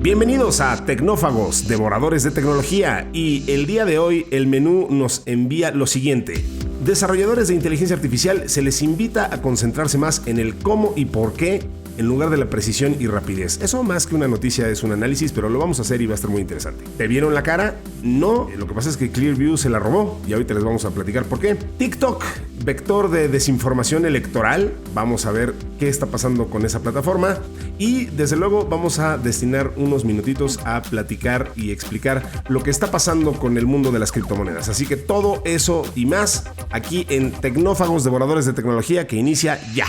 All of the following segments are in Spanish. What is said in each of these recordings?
Bienvenidos a Tecnófagos, devoradores de tecnología, y el día de hoy el menú nos envía lo siguiente. Desarrolladores de inteligencia artificial se les invita a concentrarse más en el cómo y por qué en lugar de la precisión y rapidez. Eso más que una noticia es un análisis, pero lo vamos a hacer y va a estar muy interesante. ¿Te vieron la cara? No, lo que pasa es que Clearview se la robó y ahorita les vamos a platicar por qué. TikTok, vector de desinformación electoral. Vamos a ver qué está pasando con esa plataforma y desde luego vamos a destinar unos minutitos a platicar y explicar lo que está pasando con el mundo de las criptomonedas. Así que todo eso y más aquí en Tecnófagos, devoradores de tecnología, que inicia ya.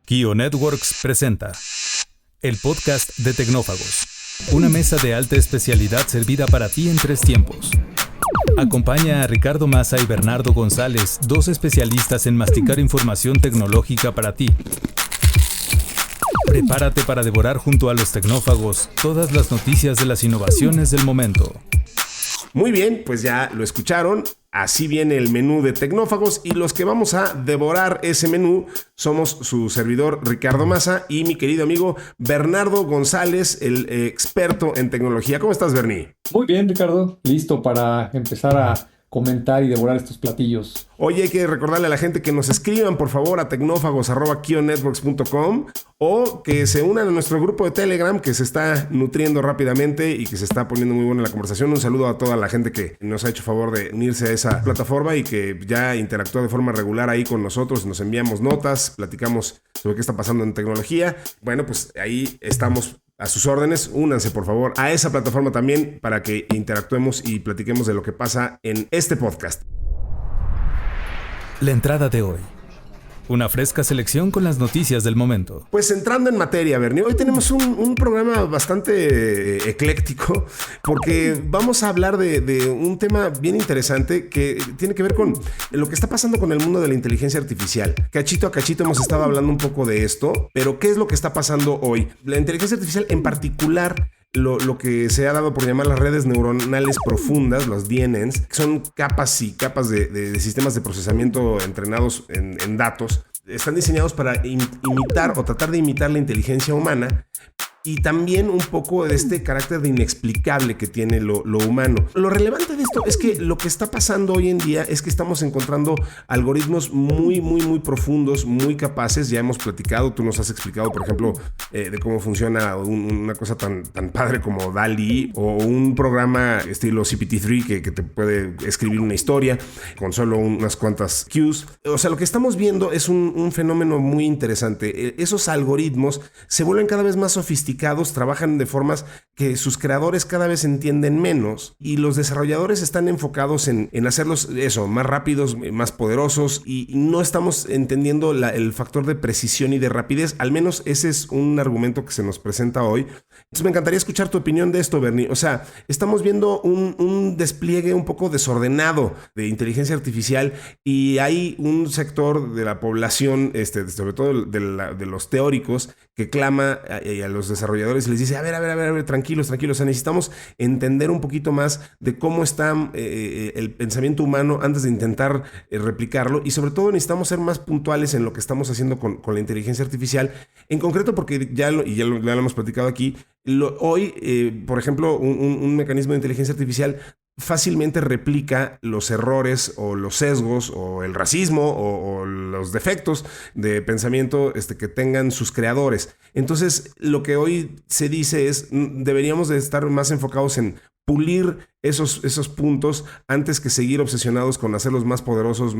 Kio Networks presenta el podcast de Tecnófagos, una mesa de alta especialidad servida para ti en 3 tiempos. Acompaña a Ricardo Massa y Bernardo González, 2 especialistas en masticar información tecnológica para ti. Prepárate para devorar junto a los tecnófagos todas las noticias de las innovaciones del momento. Muy bien, pues ya lo escucharon. Así viene el menú de Tecnófagos y los que vamos a devorar ese menú somos su servidor Ricardo Massa y mi querido amigo Bernardo González, el experto en tecnología. ¿Cómo estás, Berni? Muy bien, Ricardo. Listo para empezar a comentar y devorar estos platillos. Oye, hay que recordarle a la gente que nos escriban por favor a tecnófagos@kionetworks.com o que se unan a nuestro grupo de Telegram, que se está nutriendo rápidamente y que se está poniendo muy buena la conversación. Un saludo a toda la gente que nos ha hecho favor de unirse a esa plataforma y que ya interactúa de forma regular ahí con nosotros. Nos enviamos notas, platicamos sobre qué está pasando en tecnología. Bueno, pues ahí estamos a sus órdenes. Únanse por favor a esa plataforma también para que interactuemos y platiquemos de lo que pasa en este podcast. La entrada de hoy. Una fresca selección con las noticias del momento. Pues entrando en materia, Bernie, hoy tenemos un programa bastante ecléctico porque vamos a hablar de un tema bien interesante que tiene que ver con lo que está pasando con el mundo de la inteligencia artificial. Cachito a cachito hemos estado hablando un poco de esto, pero ¿qué es lo que está pasando hoy? La inteligencia artificial en particular, lo que se ha dado por llamar las redes neuronales profundas, los DNNs, que son capas y capas de sistemas de procesamiento entrenados en datos, están diseñados para imitar o tratar de imitar la inteligencia humana y también un poco de este carácter de inexplicable que tiene lo humano. Lo relevante de esto es que lo que está pasando hoy en día es que estamos encontrando algoritmos muy profundos, muy capaces. Ya hemos platicado, tú nos has explicado, por ejemplo, de cómo funciona una cosa tan padre como DALL-E o un programa estilo GPT-3 que te puede escribir una historia con solo unas cuantas cues. O sea, lo que estamos viendo es un fenómeno muy interesante. Esos algoritmos se vuelven cada vez más sofisticados, trabajan de formas que sus creadores cada vez entienden menos y los desarrolladores están enfocados en hacerlos más rápidos, más poderosos, y no estamos entendiendo el factor de precisión y de rapidez. Al menos ese es un argumento que se nos presenta hoy. Entonces me encantaría escuchar tu opinión de esto, Bernie. O sea, estamos viendo un despliegue un poco desordenado de inteligencia artificial y hay un sector de la población, sobre todo de los teóricos, que clama a los desarrolladores y les dice, a ver, tranquilos, o sea, necesitamos entender un poquito más de cómo está el pensamiento humano antes de intentar replicarlo, y sobre todo necesitamos ser más puntuales en lo que estamos haciendo con la inteligencia artificial, en concreto porque ya lo hemos platicado aquí, hoy, por ejemplo, un mecanismo de inteligencia artificial fácilmente replica los errores o los sesgos o el racismo o los defectos de pensamiento que tengan sus creadores. Entonces, lo que hoy se dice es, deberíamos de estar más enfocados en pulir esos puntos antes que seguir obsesionados con hacerlos más poderosos,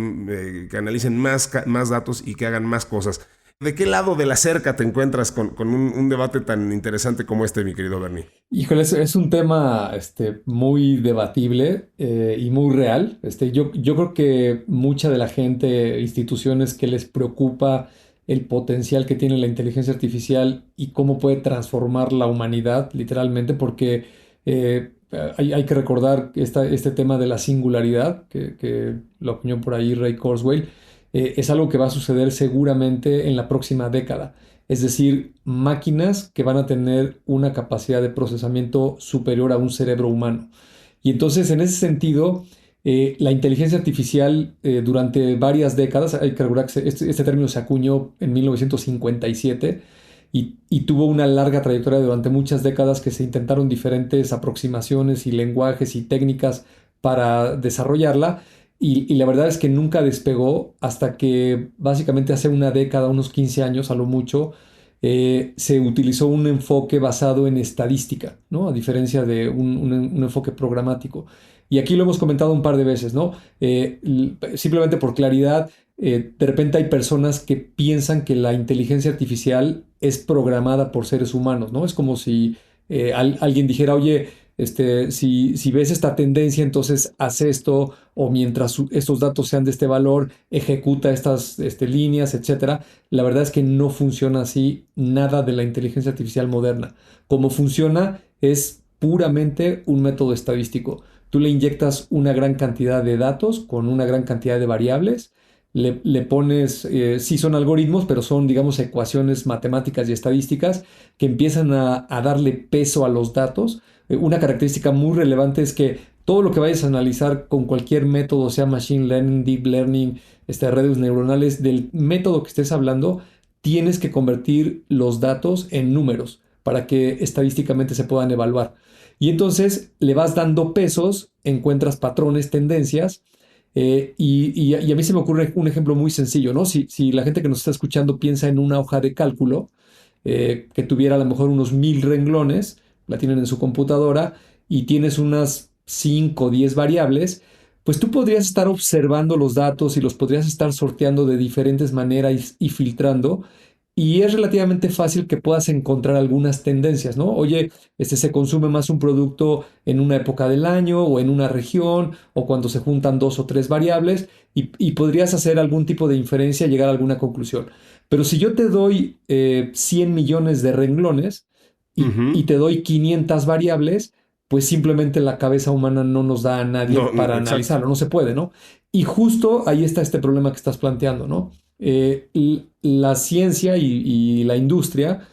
que analicen más datos y que hagan más cosas. ¿De qué lado de la cerca te encuentras con un debate tan interesante como este, mi querido Bernie? Híjole, es un tema muy debatible y muy real. Yo creo que mucha de la gente, instituciones que les preocupa el potencial que tiene la inteligencia artificial y cómo puede transformar la humanidad, literalmente, porque hay que recordar este tema de la singularidad, que lo acuñó por ahí Ray Kurzweil. Es algo que va a suceder seguramente en la próxima década. Es decir, máquinas que van a tener una capacidad de procesamiento superior a un cerebro humano. Y entonces, en ese sentido, la inteligencia artificial durante varias décadas, hay que recordar que este término se acuñó en 1957, y tuvo una larga trayectoria durante muchas décadas que se intentaron diferentes aproximaciones y lenguajes y técnicas para desarrollarla. Y la verdad es que nunca despegó hasta que básicamente hace una década, unos 15 años a lo mucho, se utilizó un enfoque basado en estadística, ¿no? A diferencia de un enfoque programático. Y aquí lo hemos comentado un par de veces, ¿no? Simplemente por claridad, de repente hay personas que piensan que la inteligencia artificial es programada por seres humanos, ¿no? Es como si alguien dijera, oye, si ves esta tendencia, entonces haz esto, o mientras estos datos sean de este valor, ejecuta estas líneas, etcétera. La verdad es que no funciona así nada de la inteligencia artificial moderna. Como funciona es puramente un método estadístico. Tú le inyectas una gran cantidad de datos con una gran cantidad de variables, le pones, sí son algoritmos, pero son, digamos, ecuaciones matemáticas y estadísticas que empiezan a darle peso a los datos. Una característica muy relevante es que todo lo que vayas a analizar con cualquier método, sea machine learning, deep learning, redes neuronales, del método que estés hablando, tienes que convertir los datos en números para que estadísticamente se puedan evaluar. Y entonces le vas dando pesos, encuentras patrones, tendencias, y a mí se me ocurre un ejemplo muy sencillo, ¿no? Si la gente que nos está escuchando piensa en una hoja de cálculo que tuviera a lo mejor unos 1000 renglones, la tienen en su computadora y tienes unas 5 o 10 variables, pues tú podrías estar observando los datos y los podrías estar sorteando de diferentes maneras y filtrando. Y es relativamente fácil que puedas encontrar algunas tendencias, ¿no? Oye, se consume más un producto en una época del año o en una región o cuando se juntan 2 o 3 variables y podrías hacer algún tipo de inferencia, llegar a alguna conclusión. Pero si yo te doy 100 millones de renglones y te doy 500 variables, pues simplemente la cabeza humana no nos da a nadie para analizarlo, no se puede, ¿no? Y justo ahí está este problema que estás planteando, ¿no? La ciencia y la industria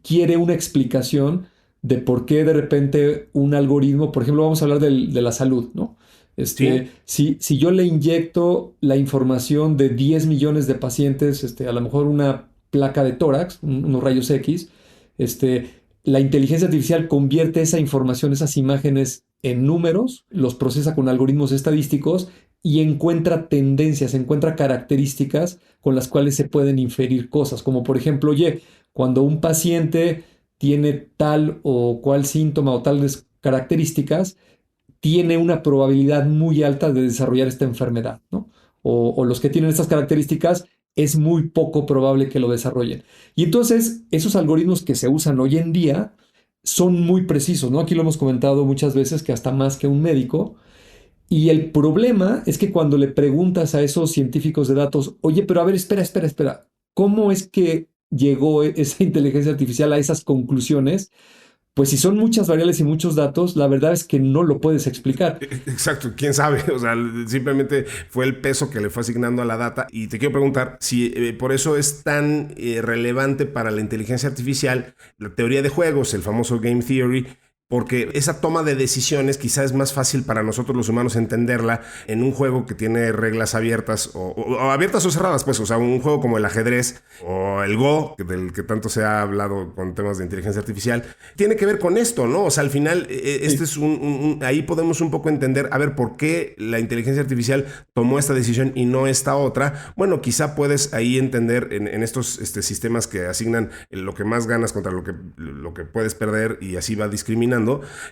quiere una explicación de por qué de repente un algoritmo, por ejemplo, vamos a hablar de la salud, ¿no? Sí. Si yo le inyecto la información de 10 millones de pacientes, a lo mejor una placa de tórax, unos rayos X, la inteligencia artificial convierte esa información, esas imágenes en números, los procesa con algoritmos estadísticos y encuentra tendencias, encuentra características con las cuales se pueden inferir cosas, como por ejemplo, oye, cuando un paciente tiene tal o cual síntoma o tales características, tiene una probabilidad muy alta de desarrollar esta enfermedad, ¿no? O los que tienen estas características es muy poco probable que lo desarrollen. Y entonces, esos algoritmos que se usan hoy en día son muy precisos, ¿no? Aquí lo hemos comentado muchas veces que hasta más que un médico. Y el problema es que cuando le preguntas a esos científicos de datos, oye, pero a ver, espera, ¿cómo es que llegó esa inteligencia artificial a esas conclusiones? Pues si son muchas variables y muchos datos, la verdad es que no lo puedes explicar. Exacto, quién sabe, o sea, simplemente fue el peso que le fue asignando a la data. Y te quiero preguntar si por eso es tan relevante para la inteligencia artificial la teoría de juegos, el famoso Game Theory, porque esa toma de decisiones quizás es más fácil para nosotros los humanos entenderla en un juego que tiene reglas abiertas o abiertas o cerradas, pues, o sea, un juego como el ajedrez o el Go, del que tanto se ha hablado con temas de inteligencia artificial, tiene que ver con esto, ¿no? O sea, al final, este es ahí podemos un poco entender, a ver, ¿por qué la inteligencia artificial tomó esta decisión y no esta otra? Bueno, quizá puedes ahí entender en estos sistemas que asignan lo que más ganas contra lo que puedes perder y así va discriminando.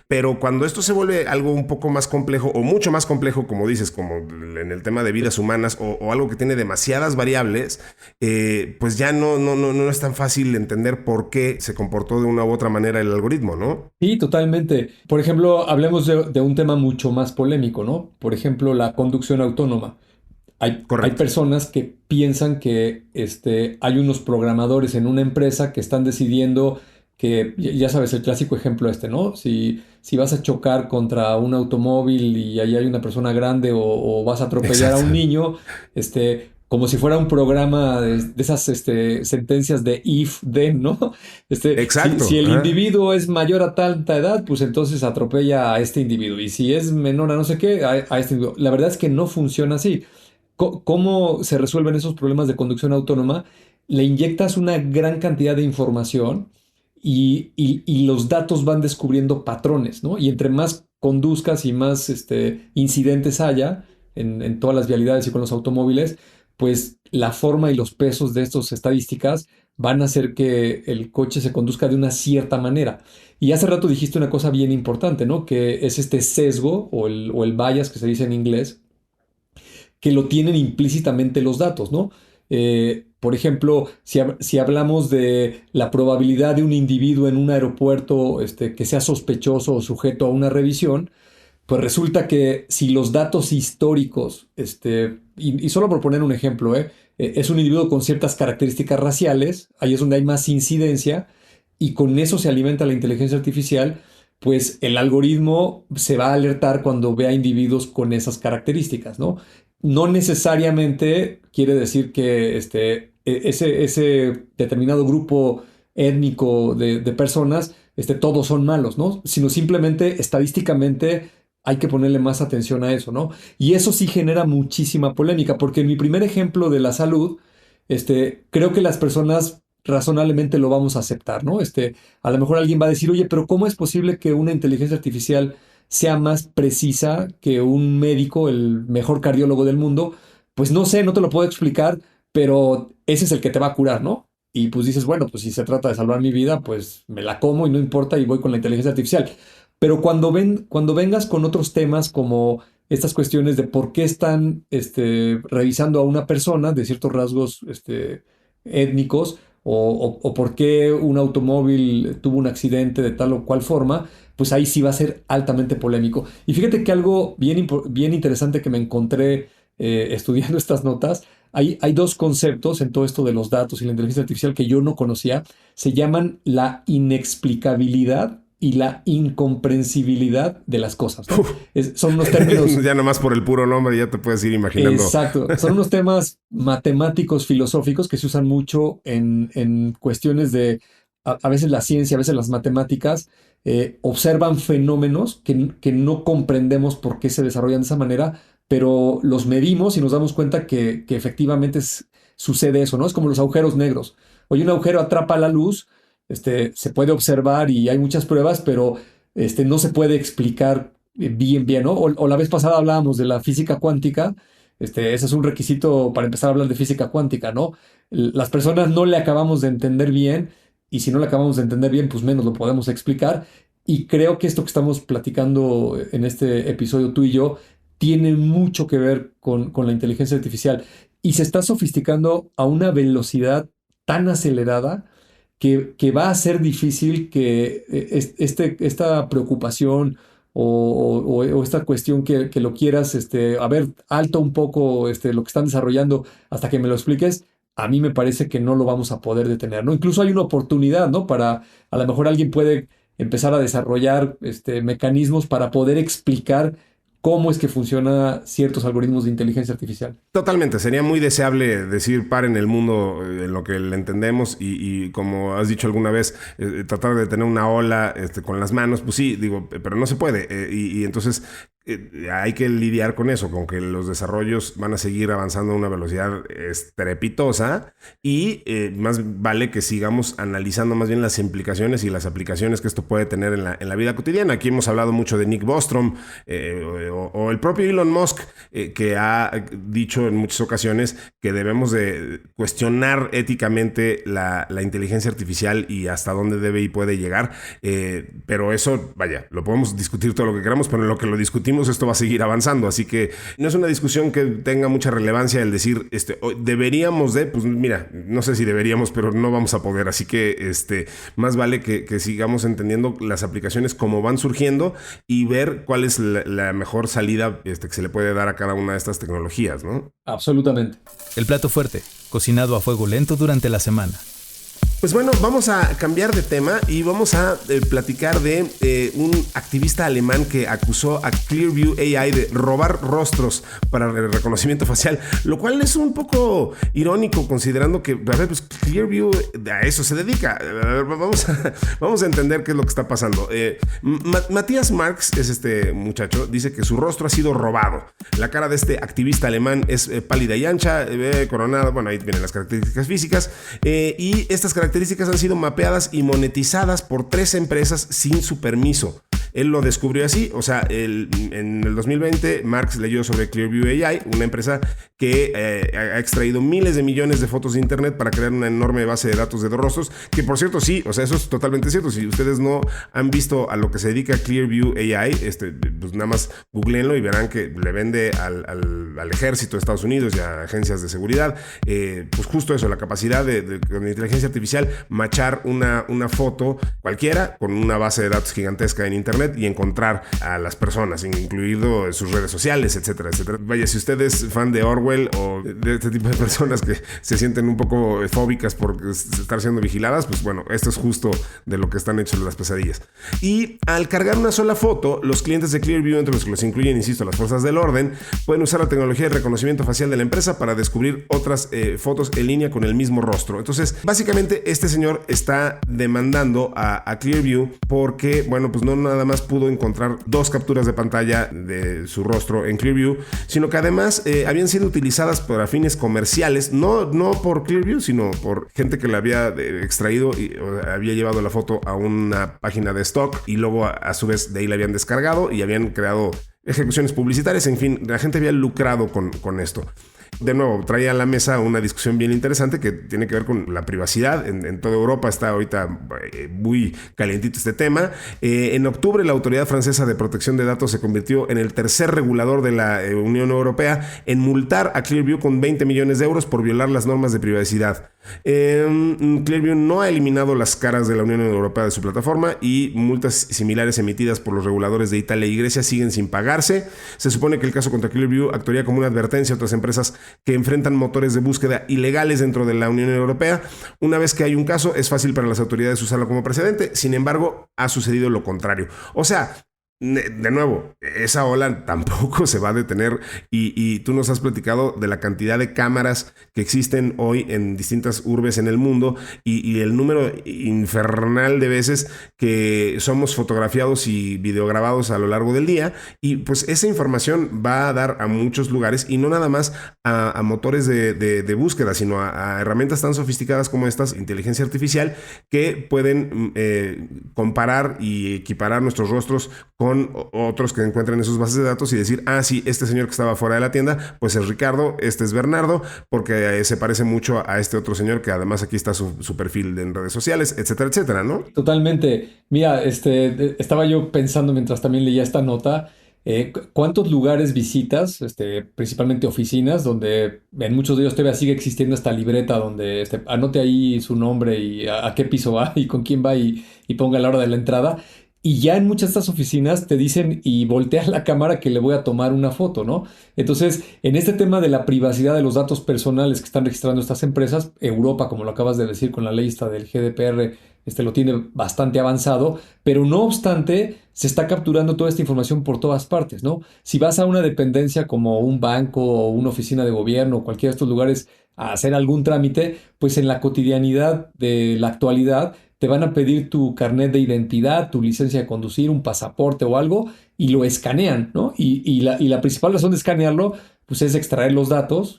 Pero cuando esto se vuelve algo un poco más complejo o mucho más complejo, como dices, como en el tema de vidas humanas o algo que tiene demasiadas variables, pues ya no es tan fácil entender por qué se comportó de una u otra manera el algoritmo, ¿no? Sí, totalmente. Por ejemplo, hablemos de un tema mucho más polémico, ¿no? Por ejemplo, la conducción autónoma. Hay personas que piensan que hay unos programadores en una empresa que están decidiendo que, ya sabes, el clásico ejemplo ¿no? Si vas a chocar contra un automóvil y ahí hay una persona grande o vas a atropellar Exacto. a un niño, como si fuera un programa de esas sentencias de if, then, ¿no? Exacto. Si el individuo es mayor a tanta edad, pues entonces atropella a este individuo. Y si es menor a no sé qué, a este individuo. La verdad es que no funciona así. ¿Cómo se resuelven esos problemas de conducción autónoma? le inyectas una gran cantidad de información y los datos van descubriendo patrones, ¿no? Y entre más conduzcas y más incidentes haya en todas las vialidades y con los automóviles, pues la forma y los pesos de estas estadísticas van a hacer que el coche se conduzca de una cierta manera. Y hace rato dijiste una cosa bien importante, ¿no? Que es este sesgo o el bias que se dice en inglés, que lo tienen implícitamente los datos, ¿no? Por ejemplo, si hablamos de la probabilidad de un individuo en un aeropuerto que sea sospechoso o sujeto a una revisión, pues resulta que si los datos históricos, y solo por poner un ejemplo, es un individuo con ciertas características raciales, ahí es donde hay más incidencia, y con eso se alimenta la inteligencia artificial, pues el algoritmo se va a alertar cuando vea individuos con esas características, ¿no? No necesariamente quiere decir que ese determinado grupo étnico de personas, todos son malos, ¿no? Sino simplemente estadísticamente hay que ponerle más atención a eso, ¿no? Y eso sí genera muchísima polémica, porque en mi primer ejemplo de la salud, creo que las personas razonablemente lo vamos a aceptar, ¿no? A lo mejor alguien va a decir, oye, pero ¿cómo es posible que una inteligencia artificial sea más precisa que un médico, el mejor cardiólogo del mundo? Pues no sé, no te lo puedo explicar, pero ese es el que te va a curar, ¿no? Y pues dices, bueno, pues si se trata de salvar mi vida, pues me la como y no importa y voy con la inteligencia artificial. Pero cuando vengas con otros temas como estas cuestiones de por qué están revisando a una persona de ciertos rasgos étnicos o por qué un automóvil tuvo un accidente de tal o cual forma, pues ahí sí va a ser altamente polémico. Y fíjate que algo bien interesante que me encontré estudiando estas notas, hay dos conceptos en todo esto de los datos y la inteligencia artificial que yo no conocía. Se llaman la inexplicabilidad y la incomprensibilidad de las cosas, ¿no? Son unos términos... Ya nomás por el puro nombre ya te puedes ir imaginando. Exacto. Son unos temas matemáticos, filosóficos que se usan mucho en cuestiones de, a veces la ciencia, a veces las matemáticas, observan fenómenos que no comprendemos por qué se desarrollan de esa manera, pero los medimos y nos damos cuenta que efectivamente sucede eso, ¿no? Es como los agujeros negros. Oye, un agujero atrapa la luz, se puede observar y hay muchas pruebas, pero no se puede explicar bien, ¿no? O la vez pasada hablábamos de la física cuántica. Ese es un requisito para empezar a hablar de física cuántica, ¿no? Las personas no le acabamos de entender bien, y si no le acabamos de entender bien, pues menos lo podemos explicar. Y creo que esto que estamos platicando en este episodio tú y yo tiene mucho que ver con la inteligencia artificial. Y se está sofisticando a una velocidad tan acelerada que va a ser difícil que esta preocupación o esta cuestión que lo quieras, a ver, alto un poco lo que están desarrollando hasta que me lo expliques. A mí me parece que no lo vamos a poder detener, ¿no? Incluso hay una oportunidad, ¿no? A lo mejor alguien puede empezar a desarrollar mecanismos para poder explicar cómo es que funcionan ciertos algoritmos de inteligencia artificial. Totalmente, sería muy deseable decir paren el mundo en lo que le entendemos y como has dicho alguna vez, tratar de tener una ola con las manos, pues sí, digo, pero no se puede. Y entonces hay que lidiar con eso, con que los desarrollos van a seguir avanzando a una velocidad estrepitosa y más vale que sigamos analizando más bien las implicaciones y las aplicaciones que esto puede tener en la vida cotidiana. Aquí hemos hablado mucho de Nick Bostrom o el propio Elon Musk, que ha dicho en muchas ocasiones que debemos de cuestionar éticamente la inteligencia artificial y hasta dónde debe y puede llegar. Pero eso, vaya, lo podemos discutir todo lo que queramos, pero en lo que lo discutimos esto va a seguir avanzando, así que no es una discusión que tenga mucha relevancia el decir, deberíamos de, pues mira, no sé si deberíamos, pero no vamos a poder, así que más vale que sigamos entendiendo las aplicaciones como van surgiendo y ver cuál es la mejor salida que se le puede dar a cada una de estas tecnologías, ¿no? Absolutamente. El plato fuerte, cocinado a fuego lento durante la semana. Pues bueno, vamos a cambiar de tema y vamos a platicar de un activista alemán que acusó a Clearview AI de robar rostros para el reconocimiento facial, lo cual es un poco irónico considerando que, a ver, pues Clearview a eso se dedica. Vamos a entender qué es lo que está pasando. Matthias Marx es este muchacho, dice que su rostro ha sido robado. La cara de este activista alemán es pálida y ancha, coronada, bueno, ahí vienen las características físicas, y estas características han sido mapeadas y monetizadas por 3 empresas sin su permiso. Él lo descubrió así, o sea, en el 2020 Marx leyó sobre Clearview AI, una empresa que ha extraído miles de millones de fotos de internet para crear una enorme base de datos de rostros, que por cierto sí, o sea, eso es totalmente cierto. Si ustedes no han visto a lo que se dedica Clearview AI, pues nada más googleenlo y verán que le vende al ejército de Estados Unidos y a agencias de seguridad, pues justo eso, la capacidad de con inteligencia artificial machar una foto cualquiera con una base de datos gigantesca en internet y encontrar a las personas, incluido sus redes sociales, etcétera, etcétera. Vaya, si usted es fan de Orwell o de este tipo de personas que se sienten un poco fóbicas por estar siendo vigiladas, pues bueno, esto es justo de lo que están hechas las pesadillas. Y al cargar una sola foto, los clientes de Clearview, entre los que los incluyen, insisto, las fuerzas del orden, pueden usar la tecnología de reconocimiento facial de la empresa para descubrir otras fotos en línea con el mismo rostro. Entonces, básicamente, este señor está demandando a Clearview porque, bueno, pues no nada más pudo encontrar 2 capturas de pantalla de su rostro en Clearview, sino que además habían sido utilizadas para fines comerciales, no por Clearview, sino por gente que la había extraído y había llevado la foto a una página de stock y luego a su vez de ahí la habían descargado y habían creado ejecuciones publicitarias. En fin, la gente había lucrado con esto. De nuevo, traía a la mesa una discusión bien interesante que tiene que ver con la privacidad. En toda Europa está ahorita muy calientito este tema. En octubre, la Autoridad Francesa de Protección de Datos se convirtió en el tercer regulador de la Unión Europea en multar a Clearview con 20 millones de euros por violar las normas de privacidad. Clearview no ha eliminado las caras de la Unión Europea de su plataforma y multas similares emitidas por los reguladores de Italia y Grecia siguen sin pagarse. Se supone que el caso contra Clearview actuaría como una advertencia a otras empresas que enfrentan motores de búsqueda ilegales dentro de la Unión Europea. Una vez que hay un caso, es fácil para las autoridades usarlo como precedente. Sin embargo, ha sucedido lo contrario. O sea, de nuevo, esa ola tampoco se va a detener y tú nos has platicado de la cantidad de cámaras que existen hoy en distintas urbes en el mundo y el número infernal de veces que somos fotografiados y videograbados a lo largo del día, y pues esa información va a dar a muchos lugares y no nada más a motores de búsqueda, sino a herramientas tan sofisticadas como estas, inteligencia artificial, que pueden comparar y equiparar nuestros rostros con otros que encuentren en sus bases de datos y decir, sí, este señor que estaba fuera de la tienda, pues es Ricardo, este es Bernardo, porque se parece mucho a este otro señor que además aquí está su perfil en redes sociales, etcétera, etcétera, ¿no? Totalmente. Mira, estaba yo pensando mientras también leía esta nota, ¿cuántos lugares visitas, principalmente oficinas, donde en muchos de ellos todavía sigue existiendo esta libreta donde anote ahí su nombre y a qué piso va y con quién va y ponga la hora de la entrada? Y ya en muchas de estas oficinas te dicen y voltea la cámara que le voy a tomar una foto, ¿no? Entonces, en este tema de la privacidad de los datos personales que están registrando estas empresas, Europa, como lo acabas de decir con la ley esta del GDPR, lo tiene bastante avanzado, pero no obstante, se está capturando toda esta información por todas partes, ¿no? Si vas a una dependencia como un banco o una oficina de gobierno o cualquiera de estos lugares a hacer algún trámite, pues en la cotidianidad de la actualidad te van a pedir tu carnet de identidad, tu licencia de conducir, un pasaporte o algo, y lo escanean, ¿no? Y la principal razón de escanearlo, pues es extraer los datos,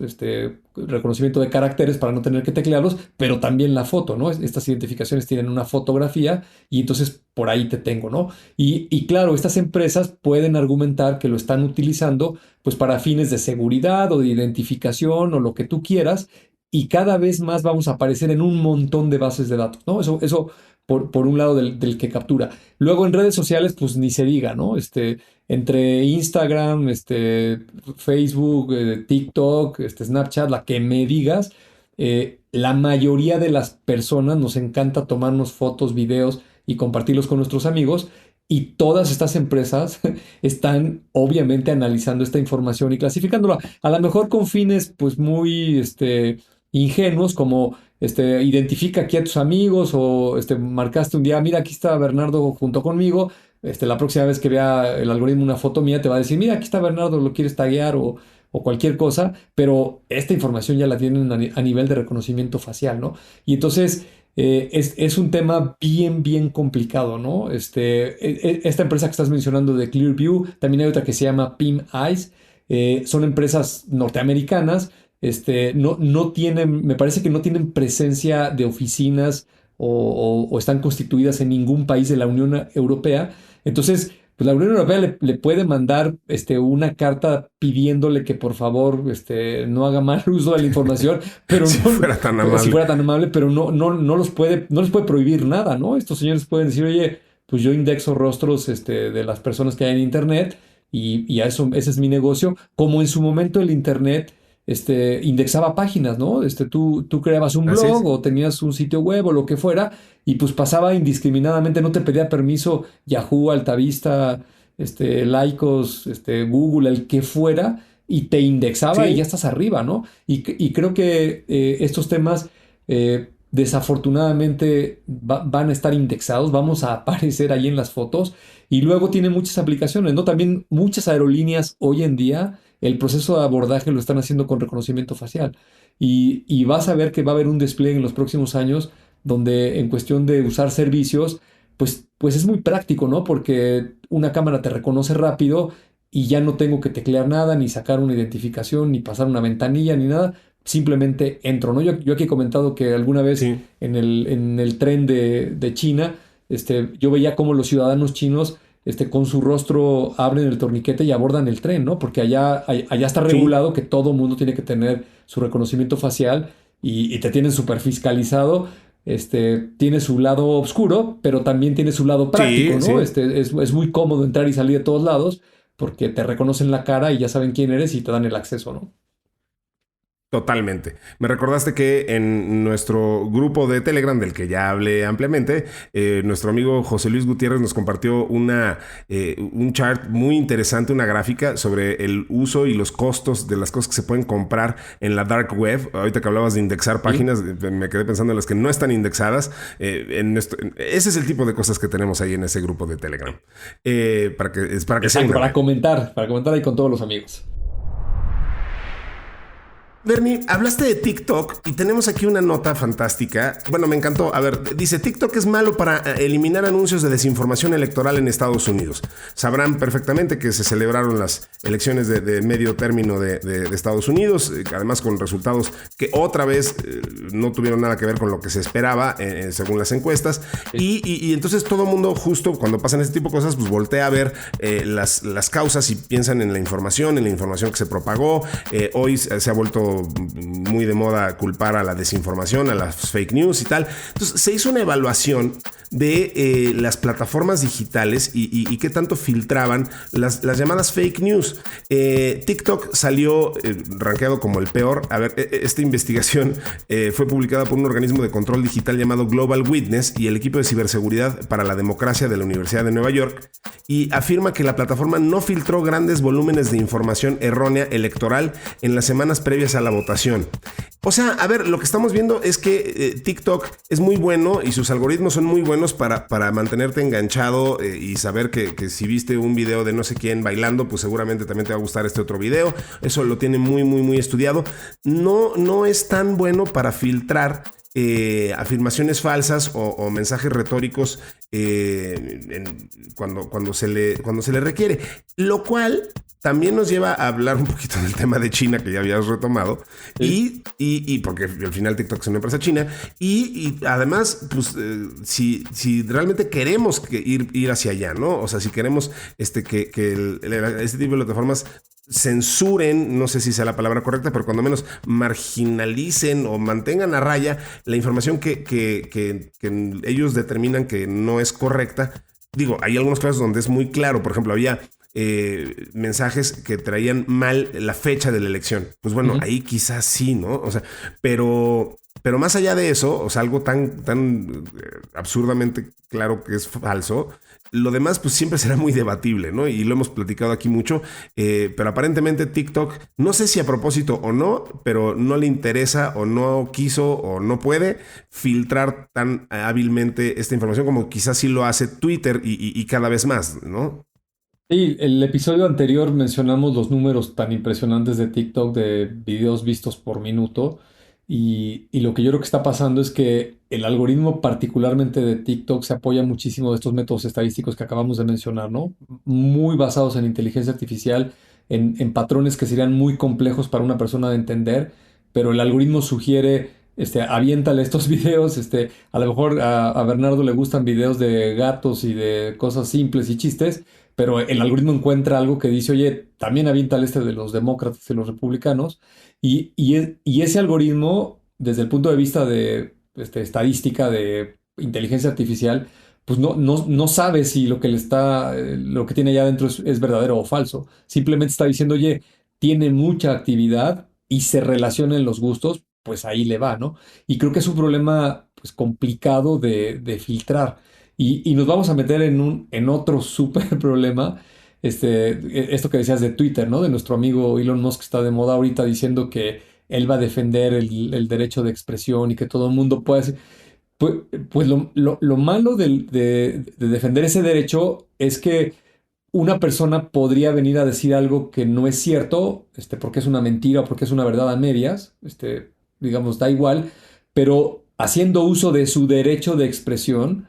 reconocimiento de caracteres para no tener que teclearlos, pero también la foto, ¿no? Estas identificaciones tienen una fotografía y entonces por ahí te tengo, ¿no? Y claro, estas empresas pueden argumentar que lo están utilizando pues para fines de seguridad o de identificación o lo que tú quieras, y cada vez más vamos a aparecer en un montón de bases de datos, ¿no? Eso por un lado del que captura. Luego en redes sociales, pues ni se diga, ¿no? Entre Instagram, Facebook, TikTok, Snapchat, la que me digas, la mayoría de las personas nos encanta tomarnos fotos, videos y compartirlos con nuestros amigos. Y todas estas empresas están obviamente analizando esta información y clasificándola, a lo mejor con fines pues muy ingenuos, como identifica aquí a tus amigos o marcaste un día, mira, aquí está Bernardo junto conmigo. La próxima vez que vea el algoritmo una foto mía te va a decir, mira, aquí está Bernardo, lo quieres taguear o cualquier cosa, pero esta información ya la tienen a nivel de reconocimiento facial, ¿no? Y entonces es un tema bien, bien complicado, ¿no? Esta empresa que estás mencionando de Clearview, también hay otra que se llama PIM Eyes, son empresas norteamericanas, no tienen, me parece que no tienen presencia de oficinas o están constituidas en ningún país de la Unión Europea. Entonces, pues la Unión Europea le puede mandar una carta pidiéndole que por favor no haga mal uso de la información, pero Si fuera tan amable. si fuera tan amable, pero no les puede prohibir nada, ¿no? Estos señores pueden decir, oye, pues yo indexo rostros de las personas que hay en Internet y a eso, ese es mi negocio. Como en su momento el Internet indexaba páginas, ¿no? Tú creabas un Así es. blog o tenías un sitio web o lo que fuera y pues pasaba indiscriminadamente, no te pedía permiso Yahoo, Altavista, Lycos, Google, el que fuera, y te indexaba Sí. y ya estás arriba, ¿no? Y creo que estos temas desafortunadamente van a estar indexados, vamos a aparecer ahí en las fotos y luego tiene muchas aplicaciones, ¿no? También muchas aerolíneas hoy en día el proceso de abordaje lo están haciendo con reconocimiento facial y vas a ver que va a haber un despliegue en los próximos años donde en cuestión de usar servicios, pues es muy práctico, ¿no? Porque una cámara te reconoce rápido y ya no tengo que teclear nada, ni sacar una identificación, ni pasar una ventanilla, ni nada. Simplemente entro, ¿no? Yo aquí he comentado que alguna vez Sí. en el tren de China, yo veía cómo los ciudadanos chinos con su rostro abren el torniquete y abordan el tren, ¿no? Porque allá está Sí. regulado que todo mundo tiene que tener su reconocimiento facial y te tienen súper fiscalizado. Tiene su lado oscuro, pero también tiene su lado práctico, Sí, ¿no? sí. Es muy cómodo entrar y salir de todos lados porque te reconocen la cara y ya saben quién eres y te dan el acceso, ¿no? Totalmente. Me recordaste que en nuestro grupo de Telegram, del que ya hablé ampliamente, nuestro amigo José Luis Gutiérrez nos compartió un chart muy interesante, una gráfica sobre el uso y los costos de las cosas que se pueden comprar en la dark web. Ahorita que hablabas de indexar páginas, me quedé pensando en las que no están indexadas. Ese es el tipo de cosas que tenemos ahí en ese grupo de Telegram. Para que sea Exacto, una para comentar ahí con todos los amigos. Bernie, hablaste de TikTok y tenemos aquí una nota fantástica. Bueno, me encantó. A ver, dice, TikTok es malo para eliminar anuncios de desinformación electoral en Estados Unidos. Sabrán perfectamente que se celebraron las elecciones de medio término de Estados Unidos, además con resultados que otra vez no tuvieron nada que ver con lo que se esperaba según las encuestas. Sí. Y entonces todo el mundo, justo cuando pasan este tipo de cosas, pues voltea a ver las causas y piensan en la información que se propagó. Hoy se ha vuelto muy de moda culpar a la desinformación, a las fake news y tal. Entonces se hizo una evaluación de las plataformas digitales y qué tanto filtraban las llamadas fake news. TikTok salió rankeado como el peor. A ver, esta investigación fue publicada por un organismo de control digital llamado Global Witness y el equipo de ciberseguridad para la democracia de la Universidad de Nueva York, y afirma que la plataforma no filtró grandes volúmenes de información errónea electoral en las semanas previas a la votación. O sea, a ver, lo que estamos viendo es que TikTok es muy bueno y sus algoritmos son muy buenos para mantenerte enganchado y saber que si viste un video de no sé quién bailando, pues seguramente también te va a gustar este otro video. Eso lo tiene muy, muy, muy estudiado. No es tan bueno para filtrar afirmaciones falsas o mensajes retóricos cuando se le requiere. Lo cual también nos lleva a hablar un poquito del tema de China, que ya habías retomado, Sí. y porque al final TikTok es una empresa china, y además, pues, si realmente queremos ir hacia allá, ¿no? O sea, si queremos este tipo de plataformas censuren, no sé si sea la palabra correcta, pero cuando menos marginalicen o mantengan a raya la información que ellos determinan que no es correcta. Digo, hay algunos casos donde es muy claro. Por ejemplo, había mensajes que traían mal la fecha de la elección. Pues bueno, ahí quizás sí, ¿no? O sea, pero Pero más allá de eso, o sea, algo tan absurdamente claro que es falso, lo demás pues siempre será muy debatible, ¿no? Y lo hemos platicado aquí mucho, pero aparentemente TikTok, no sé si a propósito o no, pero no le interesa o no quiso o no puede filtrar tan hábilmente esta información como quizás sí lo hace Twitter y cada vez más, ¿no? Sí, el episodio anterior mencionamos los números tan impresionantes de TikTok de videos vistos por minuto y lo que yo creo que está pasando es que el algoritmo particularmente de TikTok se apoya muchísimo de estos métodos estadísticos que acabamos de mencionar, ¿no? Muy basados en inteligencia artificial, en patrones que serían muy complejos para una persona de entender, pero el algoritmo sugiere, aviéntale estos videos, a lo mejor a Bernardo le gustan videos de gatos y de cosas simples y chistes, pero el algoritmo encuentra algo que dice, oye, también aviéntale de los demócratas y los republicanos, y ese algoritmo, desde el punto de vista de estadística, de inteligencia artificial, pues no sabe si lo que tiene allá adentro es verdadero o falso. Simplemente está diciendo, oye, tiene mucha actividad y se relaciona en los gustos, pues ahí le va, ¿no? Y creo que es un problema pues complicado de filtrar. Y nos vamos a meter en otro súper problema. Esto que decías de Twitter, ¿no? De nuestro amigo Elon Musk que está de moda ahorita diciendo que él va a defender el derecho de expresión y que todo el mundo puede hacer. Pues, pues lo malo de defender ese derecho es que una persona podría venir a decir algo que no es cierto, porque es una mentira o porque es una verdad a medias, digamos, da igual, pero haciendo uso de su derecho de expresión,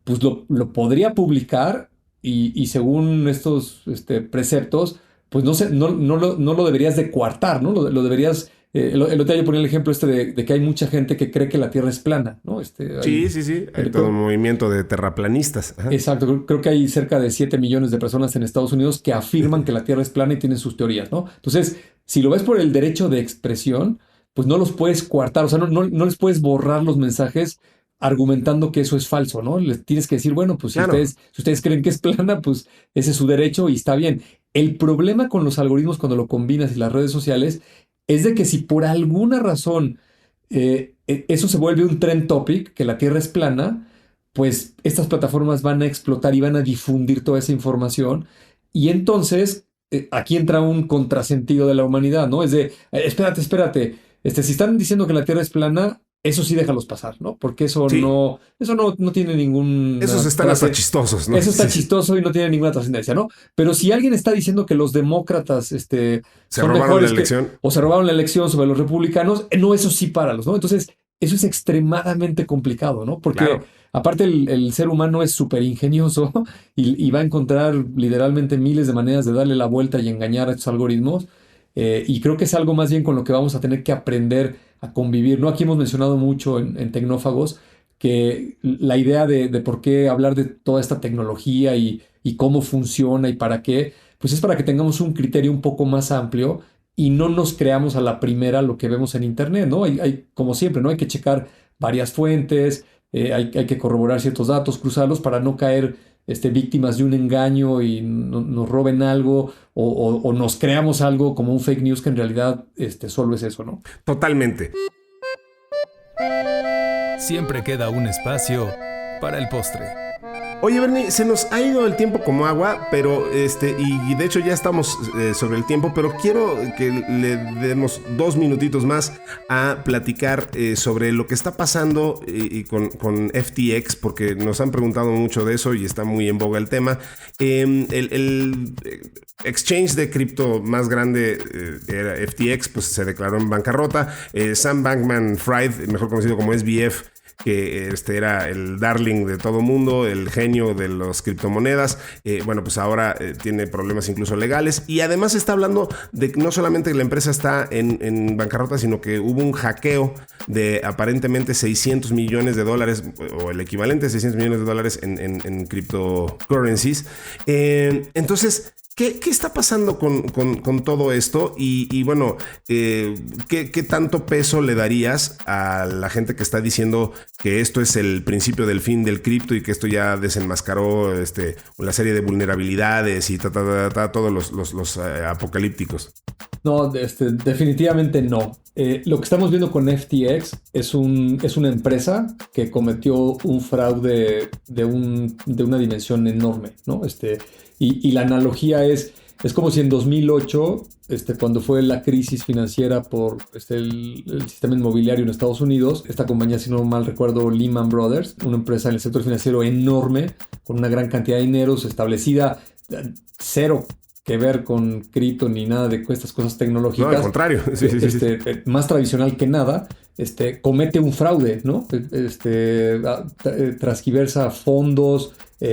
pues lo podría publicar y según estos preceptos, pues no lo deberías de coartar, ¿no? Lo deberías. El otro día yo ponía el ejemplo de que hay mucha gente que cree que la Tierra es plana, ¿no? Sí. Hay todo un movimiento de terraplanistas. Ajá. Exacto, creo que hay cerca de 7 millones de personas en Estados Unidos que afirman que la Tierra es plana y tienen sus teorías, ¿no? Entonces, si lo ves por el derecho de expresión, pues no los puedes coartar, o sea, no les puedes borrar los mensajes argumentando que eso es falso, ¿no? Les tienes que decir, bueno, pues Claro. si ustedes creen que es plana, pues ese es su derecho y está bien. El problema con los algoritmos cuando lo combinas y las redes sociales es de que si por alguna razón eso se vuelve un trend topic, que la Tierra es plana, pues estas plataformas van a explotar y van a difundir toda esa información. Y entonces aquí entra un contrasentido de la humanidad, ¿no? Es de, espérate. Si están diciendo que la Tierra es plana, eso sí déjalos pasar, ¿no? Porque Sí. eso no tiene ninguna Esos están hasta chistosos, ¿no? eso está Sí. chistoso y no tiene ninguna trascendencia, ¿no? Pero si alguien está diciendo que los demócratas Se son robaron la mejores elección. o se robaron la elección sobre los republicanos, no, eso sí páralos, ¿no? Entonces, eso es extremadamente complicado, ¿no? Porque Claro. aparte el ser humano es súper ingenioso y va a encontrar literalmente miles de maneras de darle la vuelta y engañar a estos algoritmos. Y creo que es algo más bien con lo que vamos a tener que aprender a convivir, ¿no? Aquí hemos mencionado mucho en Tecnófagos que la idea de por qué hablar de toda esta tecnología y cómo funciona y para qué, pues es para que tengamos un criterio un poco más amplio y no nos creamos a la primera lo que vemos en Internet, ¿no? Como siempre, ¿no? Hay que checar varias fuentes, hay que corroborar ciertos datos, cruzarlos para no caer víctimas de un engaño y nos roben algo o nos creamos algo como un fake news que en realidad solo es eso, ¿no? Totalmente. Siempre queda un espacio para el postre. Oye, Bernie, se nos ha ido el tiempo como agua, pero y de hecho ya estamos sobre el tiempo, pero quiero que le demos 2 minutitos más a platicar sobre lo que está pasando con FTX, porque nos han preguntado mucho de eso y está muy en boga el tema. El exchange de cripto más grande era FTX, pues se declaró en bancarrota. Sam Bankman-Fried, mejor conocido como SBF, que era el darling de todo mundo, el genio de las criptomonedas, bueno, pues ahora tiene problemas incluso legales y además está hablando de que no solamente la empresa está en bancarrota, sino que hubo un hackeo de aparentemente $600 millones o el equivalente a $600 millones en cryptocurrencies. Entonces, ¿qué está pasando con todo esto? Y bueno, ¿qué tanto peso le darías a la gente que está diciendo que esto es el principio del fin del cripto y que esto ya desenmascaró la serie de vulnerabilidades y todos los apocalípticos? No, definitivamente no. Lo que estamos viendo con FTX es una empresa que cometió un fraude de una dimensión enorme, ¿no? Y la analogía es como si en 2008, cuando fue la crisis financiera por el sistema inmobiliario en Estados Unidos, esta compañía, si no mal recuerdo, Lehman Brothers, una empresa en el sector financiero enorme, con una gran cantidad de dinero, establecida, cero que ver con cripto ni nada de estas cosas tecnológicas. No, al contrario. Sí. Más tradicional que nada, comete un fraude, ¿no? Transgiversa fondos,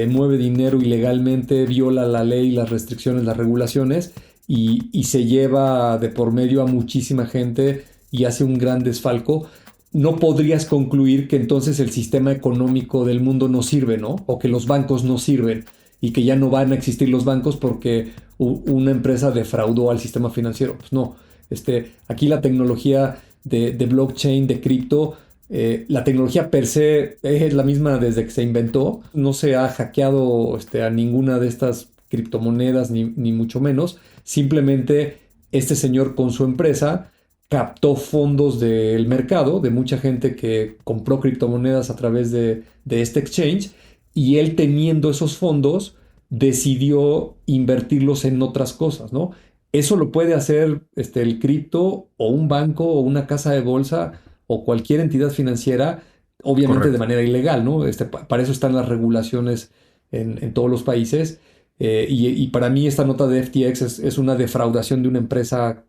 mueve dinero ilegalmente, viola la ley, las restricciones, las regulaciones y se lleva de por medio a muchísima gente y hace un gran desfalco. No podrías concluir que entonces el sistema económico del mundo no sirve, ¿no? O que los bancos no sirven y que ya no van a existir los bancos porque una empresa defraudó al sistema financiero. Pues no. Aquí la tecnología de blockchain, de cripto, la tecnología per se es la misma desde que se inventó. No se ha hackeado a ninguna de estas criptomonedas, ni mucho menos. Simplemente este señor con su empresa captó fondos del mercado, de mucha gente que compró criptomonedas a través de este exchange, y él, teniendo esos fondos, decidió invertirlos en otras cosas, ¿no? Eso lo puede hacer el cripto o un banco o una casa de bolsa o cualquier entidad financiera, obviamente. Correcto. De manera ilegal, ¿no? Para eso están las regulaciones en todos los países. Y para mí esta nota de FTX es una defraudación de una empresa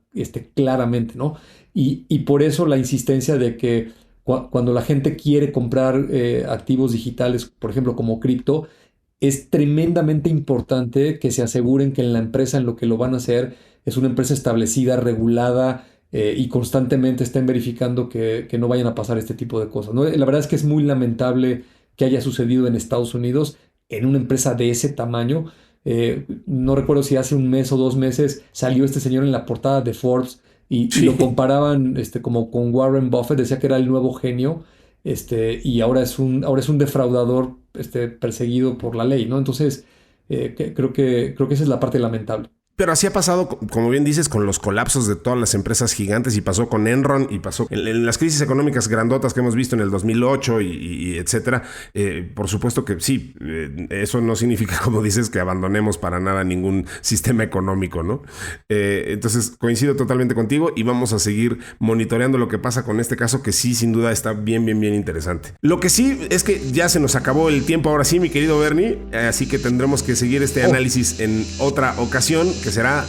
claramente, ¿no? Y por eso la insistencia de que cuando la gente quiere comprar activos digitales, por ejemplo, como cripto, es tremendamente importante que se aseguren que en la empresa en lo que lo van a hacer es una empresa establecida, regulada, y constantemente estén verificando que no vayan a pasar este tipo de cosas, ¿no? La verdad es que es muy lamentable que haya sucedido en Estados Unidos en una empresa de ese tamaño. No recuerdo si hace un mes o 2 meses salió este señor en la portada de Forbes y lo comparaban como con Warren Buffett. Decía que era el nuevo genio, y ahora es un defraudador perseguido por la ley, ¿no? Entonces creo que esa es la parte lamentable. Pero así ha pasado, como bien dices, con los colapsos de todas las empresas gigantes, y pasó con Enron, y pasó en las crisis económicas grandotas que hemos visto en el 2008 y etcétera. Por supuesto que sí, eso no significa, como dices, que abandonemos para nada ningún sistema económico, ¿no? Entonces coincido totalmente contigo y vamos a seguir monitoreando lo que pasa con este caso, que sí, sin duda está bien interesante. Lo que sí es que ya se nos acabó el tiempo ahora sí, mi querido Bernie, así que tendremos que seguir este análisis en otra ocasión, que será,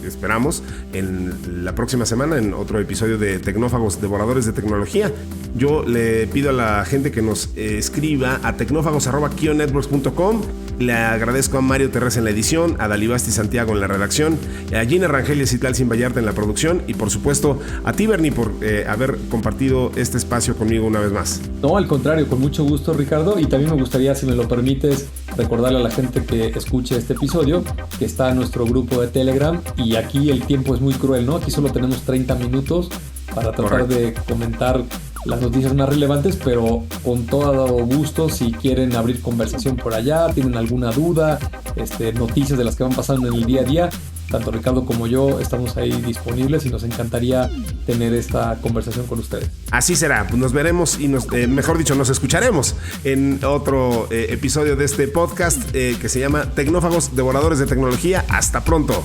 esperamos, en la próxima semana, en otro episodio de Tecnófagos, Devoradores de Tecnología. Yo le pido a la gente que nos escriba a tecnófagos@kionetworks.com. Le agradezco a Mario Terrés en la edición, a Dalibasti Santiago en la redacción, a Gina Rangel y Citlal Sin Vallarta en la producción, y por supuesto a ti, Bernie, por haber compartido este espacio conmigo una vez más. No, al contrario, con mucho gusto, Ricardo, y también me gustaría, si me lo permites, recordarle a la gente que escuche este episodio que está en nuestro grupo de Telegram, y aquí el tiempo es muy cruel, ¿no? Aquí solo tenemos 30 minutos para tratar de comentar las noticias más relevantes, pero con todo gusto, si quieren abrir conversación por allá, tienen alguna duda, noticias de las que van pasando en el día a día, tanto Ricardo como yo estamos ahí disponibles y nos encantaría tener esta conversación con ustedes. Así será, pues nos veremos y mejor dicho, nos escucharemos en otro episodio de este podcast que se llama Tecnófagos, Devoradores de Tecnología. Hasta pronto.